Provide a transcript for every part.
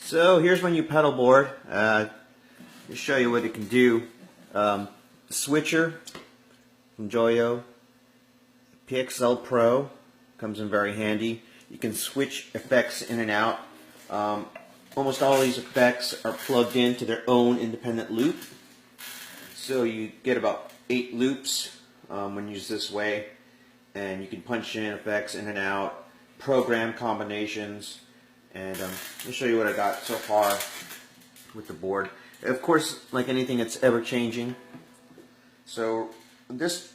So here's my new pedal board. To show you what it can do. The switcher from Joyo, PXL Pro, comes in very handy. You can switch effects in and out. Almost all these effects are plugged into their own independent loop. So you get about 8 loops when used this way. And you can punch in effects in and out, program combinations. And let me show you what I got so far with the board. Of course, like anything, it's ever changing. So in this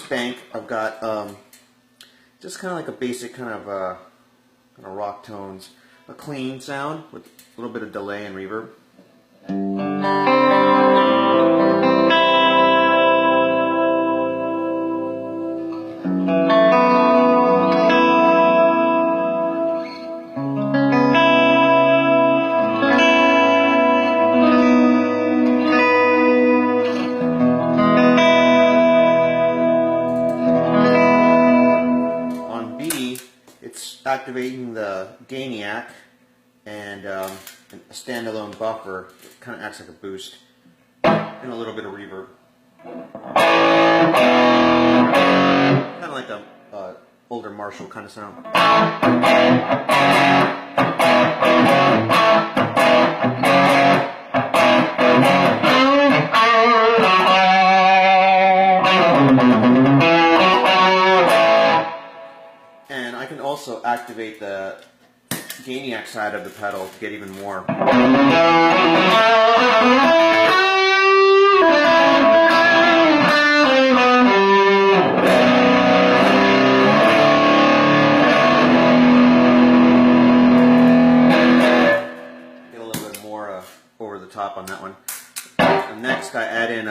bank, I've got just kind of like a basic kind of rock tones, a clean sound with a little bit of delay and reverb. Activating the Gainiac and a standalone buffer. It kind of acts like a boost and a little bit of reverb. Kind of like a older Marshall kind of sound. And I can also activate the Gainiac side of the pedal to get even more. Get a little bit more over the top on that one. And next I add in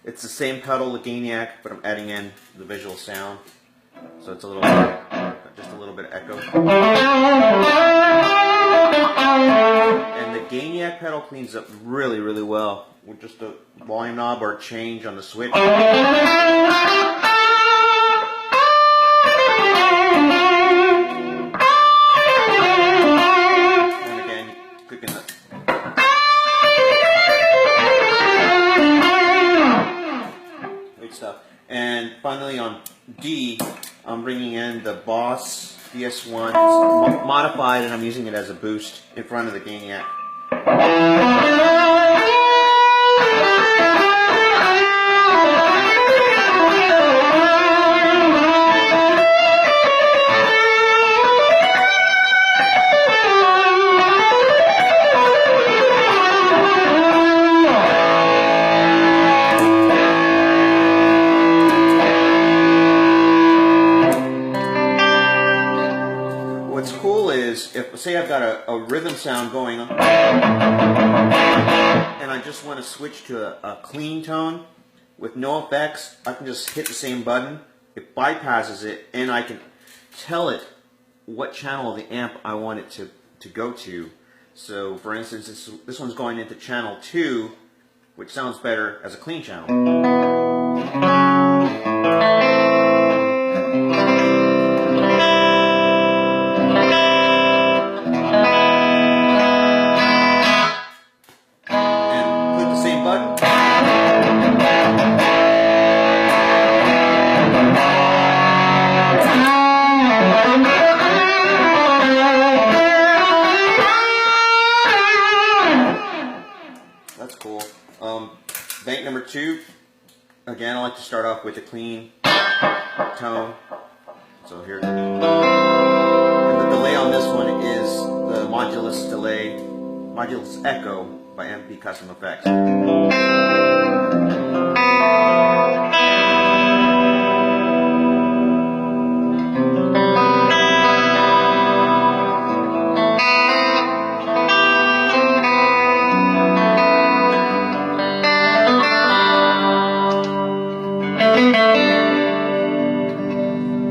it's the same pedal, the Gainiac, but I'm adding in the visual sound. So it's a little, just a little bit of echo. And the Gainiac pedal cleans up really, really well with just a volume knob or a change on the switch. And again, clicking the great stuff. And finally on D, I'm bringing in the Boss DS1. It's modified and I'm using it as a boost in front of the Gainiac. What's cool is, if say I've got a rhythm sound going on, and I just want to switch to a clean tone with no effects, I can just hit the same button, it bypasses it, and I can tell it what channel of the amp I want it to go to. So for instance, this one's going into channel 2, which sounds better as a clean channel. That's cool. Bank number 2, again I like to start off with a clean tone. So here, and the delay on this one is the Modulus delay, Modulus Echo by MP Custom Effects.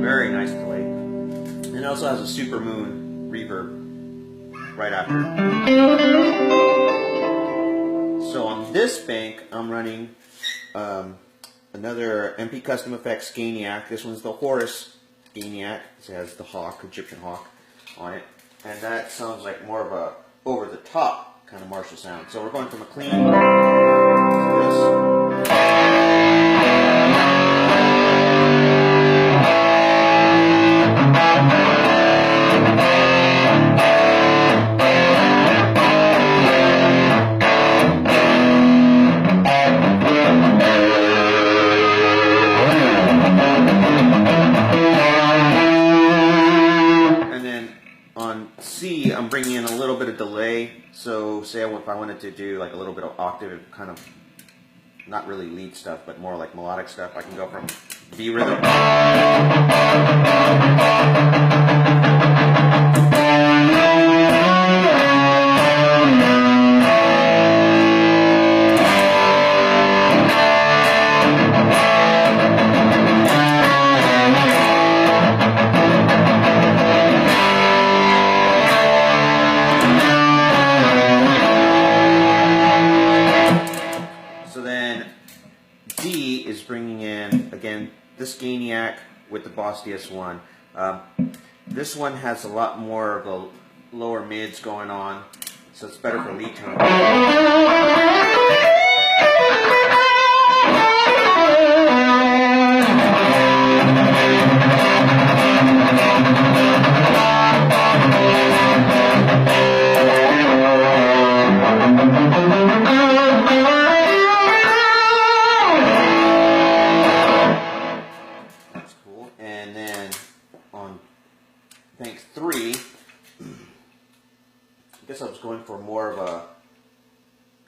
Very nice delay. And it also has a super moon reverb right after. So on this bank, I'm running another MP Custom Effects Gainiac. This one's the Horus Gainiac. It has the hawk, Egyptian hawk, on it. And that sounds like more of a over the top kind of Marshall sound. So we're going from a clean to this. I'm bringing in a little bit of delay, so say if I wanted to do like a little bit of octave, kind of not really lead stuff, but more like melodic stuff, I can go from B rhythm. D is bringing in, again, this Gainiac with the Boss DS1. This one has a lot more of the lower mids going on, so it's better for lead tone. Bank 3, I guess I was going for more of a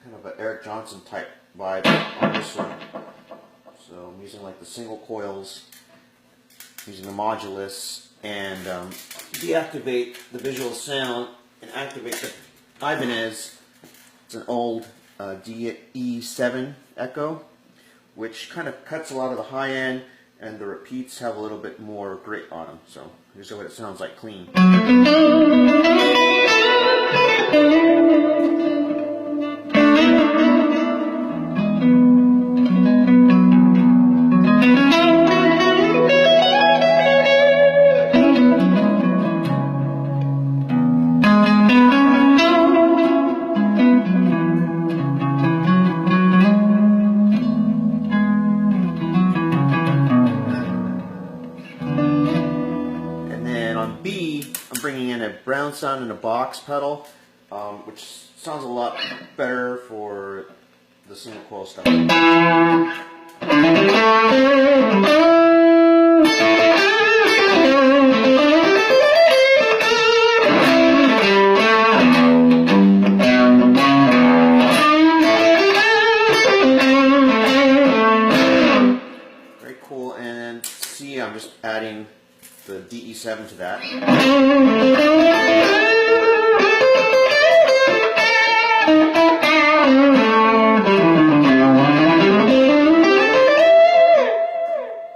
kind of an Eric Johnson type vibe on this one. So I'm using like the single coils, using the modulus, and deactivate the visual sound and activate the Ibanez. It's an old DE7 Echo, which kind of cuts a lot of the high end, and the repeats have a little bit more grit on them. So here's what it sounds like clean. I'm bringing in a brown sound and a box pedal, which sounds a lot better for the single coil stuff. Very cool. And then C, I'm just adding the DE7 to that.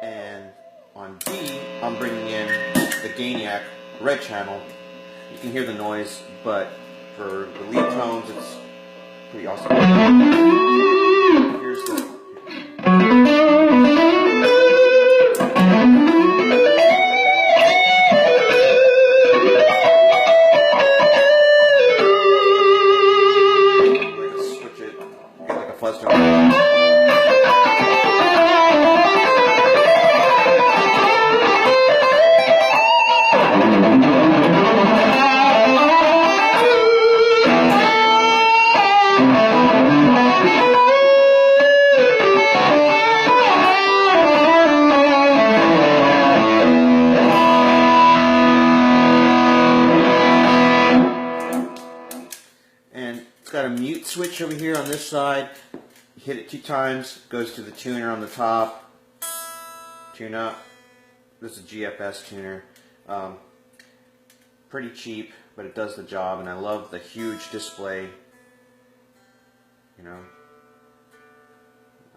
And on D, I'm bringing in the Gainiac red channel. You can hear the noise, but for the lead tones, it's pretty awesome. Here's the got a mute switch over here on this side. You hit it 2 times, goes to the tuner on the top. Tune up. This is a GFS tuner. Pretty cheap, but it does the job, and I love the huge display. You know,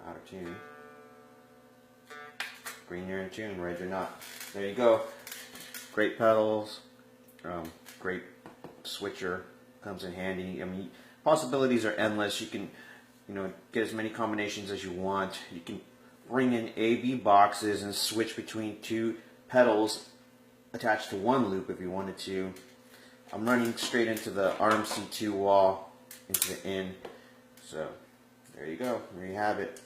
out of tune. Green, you're in tune. Red, you're not. There you go. Great pedals. Great switcher. Comes in handy. I mean, possibilities are endless. You can, get as many combinations as you want. You can bring in A/B boxes and switch between 2 pedals attached to 1 loop if you wanted to. I'm running straight into the RMC2 wall, into the in. So there you go. There you have it.